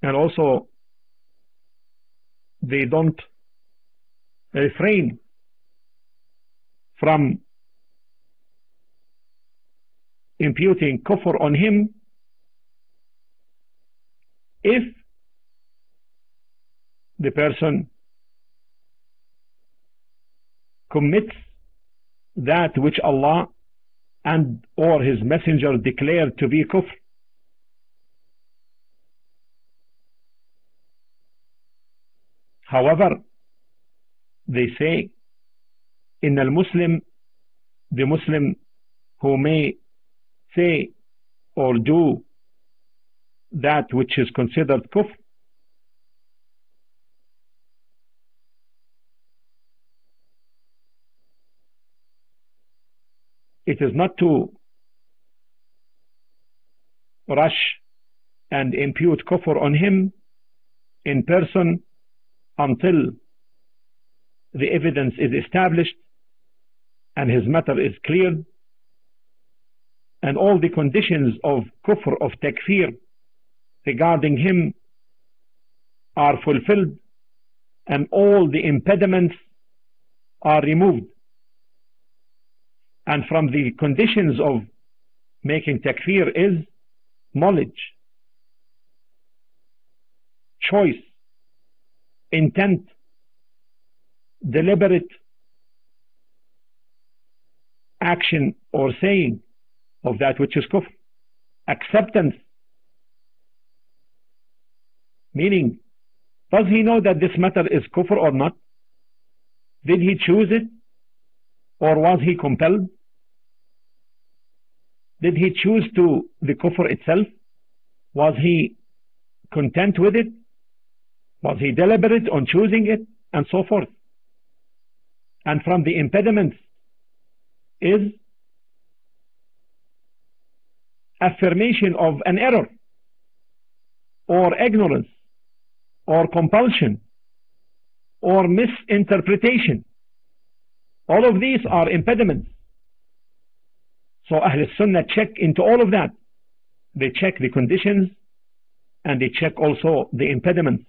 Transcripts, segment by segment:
and also they don't refrain from imputing kufr on him if the person commits that which Allah and or his messenger declared to be kufr. However, they say in al-Muslim, the Muslim who may say or do that which is considered kufr, it is not to rush and impute kufr on him in person until the evidence is established and his matter is cleared and all the conditions of kufr, of takfir regarding him are fulfilled and all the impediments are removed. And from the conditions of making takfir is knowledge, choice, intent, deliberate action or saying of that which is kufr, acceptance, meaning does he know that this matter is kufr or not? Did he choose it or was he compelled? Did he choose to the kufr itself? Was he content with it? Was he deliberate on choosing it? And so forth. And from the impediments is affirmation of an error or ignorance or compulsion or misinterpretation. All of these are impediments. So Ahl Sunnah check into all of that. They check the conditions and they check also the impediments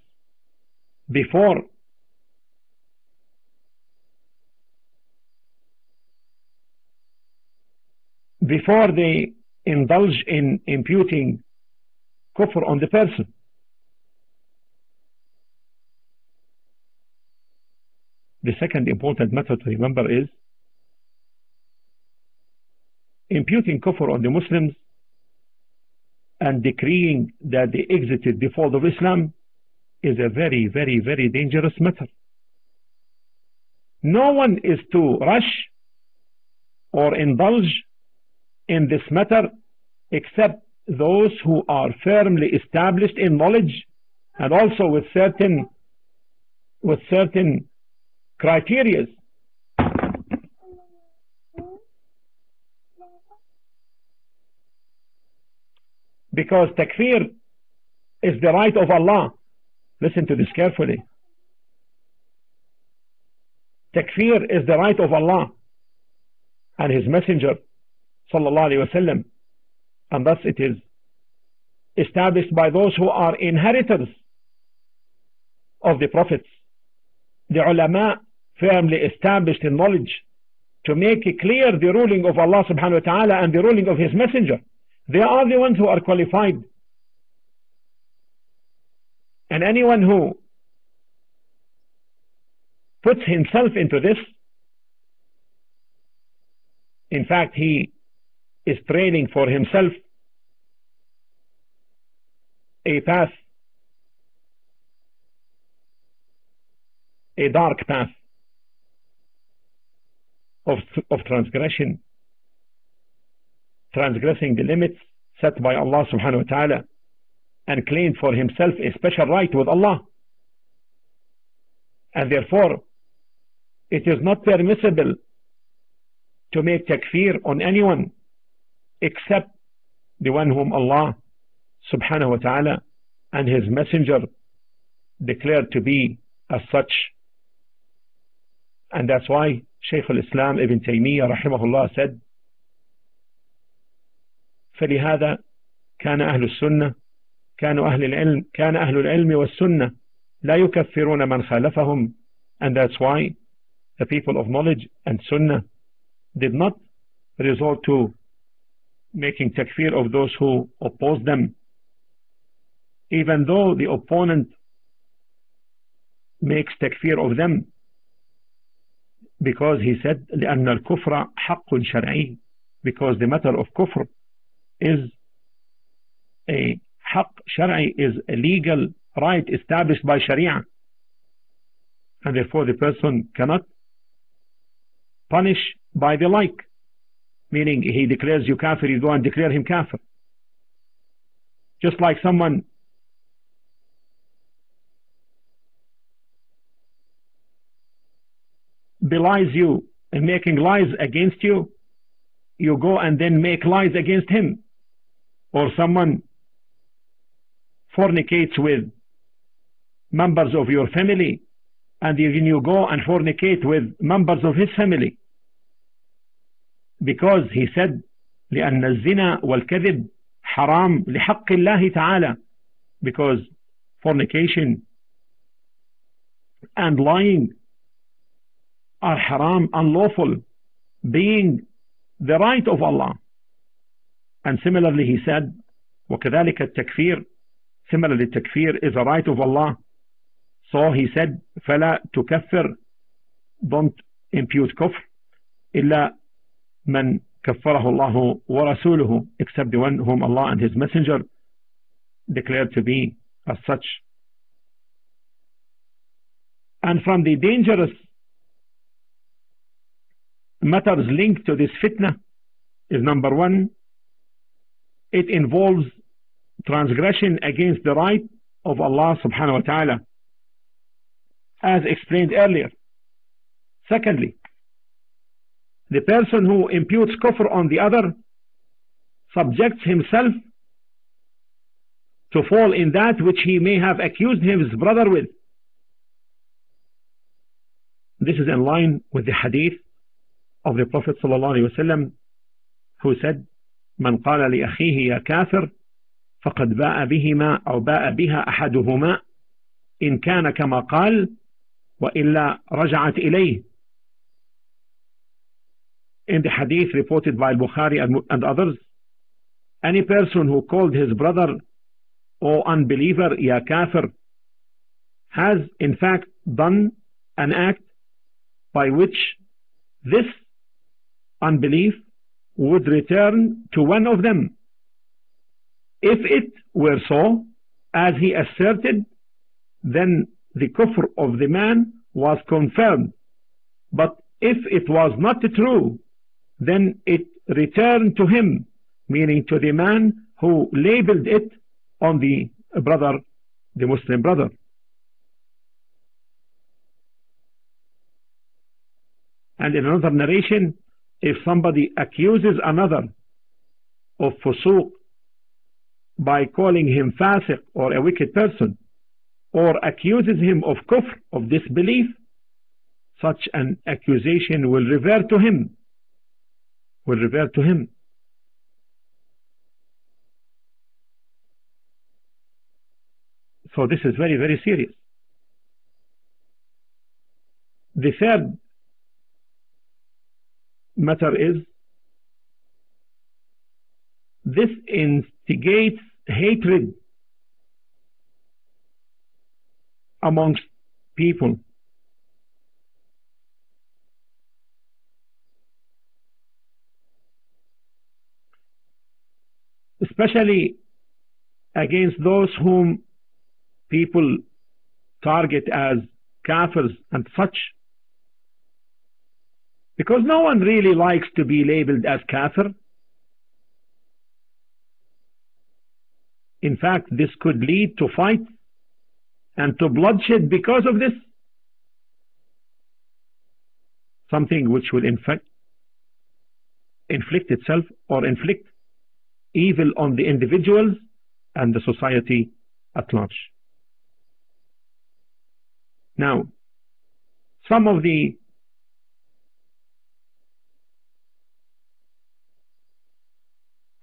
before they indulge in imputing kufr on the person. The second important matter to remember is imputing kufr on the Muslims and decreeing that they exited the fold of Islam is a very, very, very dangerous matter. No one is to rush or indulge in this matter except those who are firmly established in knowledge and also with certain criteria. Because takfir is the right of Allah. Listen to this carefully. Takfir is the right of Allah and His Messenger sallallahu alaihi wasallam, and thus it is established by those who are inheritors of the prophets, the ulama firmly established in knowledge to make clear the ruling of Allah subhanahu wa ta'ala and the ruling of His Messenger. They are the ones who are qualified. And anyone who puts himself into this, in fact, he is training for himself a path, a dark path of transgression, transgressing the limits set by Allah subhanahu wa ta'ala, and claimed for himself a special right with Allah. And therefore, it is not permissible to make takfir on anyone except the one whom Allah subhanahu wa ta'ala and His Messenger declared to be as such. And that's why Shaykh al-Islam Ibn Taymiyyah rahimahullah said, فلهذا كان أهل السنة كان أهل العلم والسنة لا يكفرون من خالفهم, and that's why the people of knowledge and sunnah did not resort to making takfir of those who oppose them, even though the opponent makes takfir of them, because he said لأن الكفر حق شرعي, because the matter of kufr is a حق شرعي, is a legal right established by Sharia, and therefore the person cannot punish by the like, meaning he declares you kafir, you go and declare him kafir. Just like someone belies you and making lies against you, you go and then make lies against him. Or someone fornicates with members of your family, and then you go and fornicate with members of his family, because he said لأن الزنا والكذب حرام لحق الله تعالى, because fornication and lying are haram, unlawful, being the right of Allah. And similarly he said وكذلك التكفير, similarly التكفير is a right of Allah. So he said فلا تكفر, don't impute كفر إلا من كفره الله ورسوله, except the one whom Allah and his messenger declared to be as such. And from the dangerous matters linked to this fitna is, number one, it involves transgression against the right of Allah subhanahu wa ta'ala, as explained earlier. Secondly, the person who imputes kufr on the other subjects himself to fall in that which he may have accused his brother with. This is in line with the hadith of the Prophet ﷺ, who said من قال لأخيه يا كافر فقد باء بهما أو باء بها أحدهما إن كان كما قال وإلا رجعت إليه. In the hadith reported by Bukhari and others, any person who called his brother, O unbeliever, ya kafir, has in fact done an act by which this unbelief would return to one of them. If it were so, as he asserted, then the kufr of the man was confirmed. But if it was not true, then it returned to him, meaning to the man who labeled it on the brother, the Muslim brother. And in another narration, if somebody accuses another of fusuq by calling him fasiq or a wicked person, or accuses him of kufr, of disbelief, such an accusation will revert to him. So this is very, very serious. The third matter is, this instigates hatred amongst people. Especially against those whom people target as kafirs and such. Because no one really likes to be labeled as kafir. In fact, this could lead to fights and to bloodshed because of this. Something which will inflict itself or inflict evil on the individuals and the society at large. Now, some of the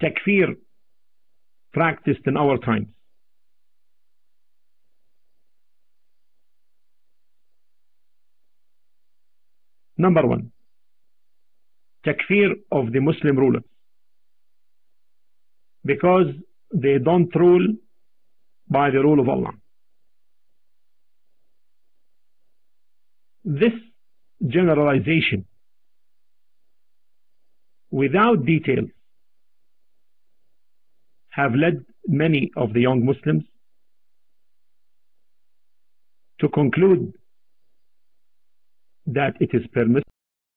takfir practiced in our times, Number one, takfir of the Muslim rulers, because they don't rule by the rule of Allah. This generalization without details have led many of the young Muslims to conclude that it is permissible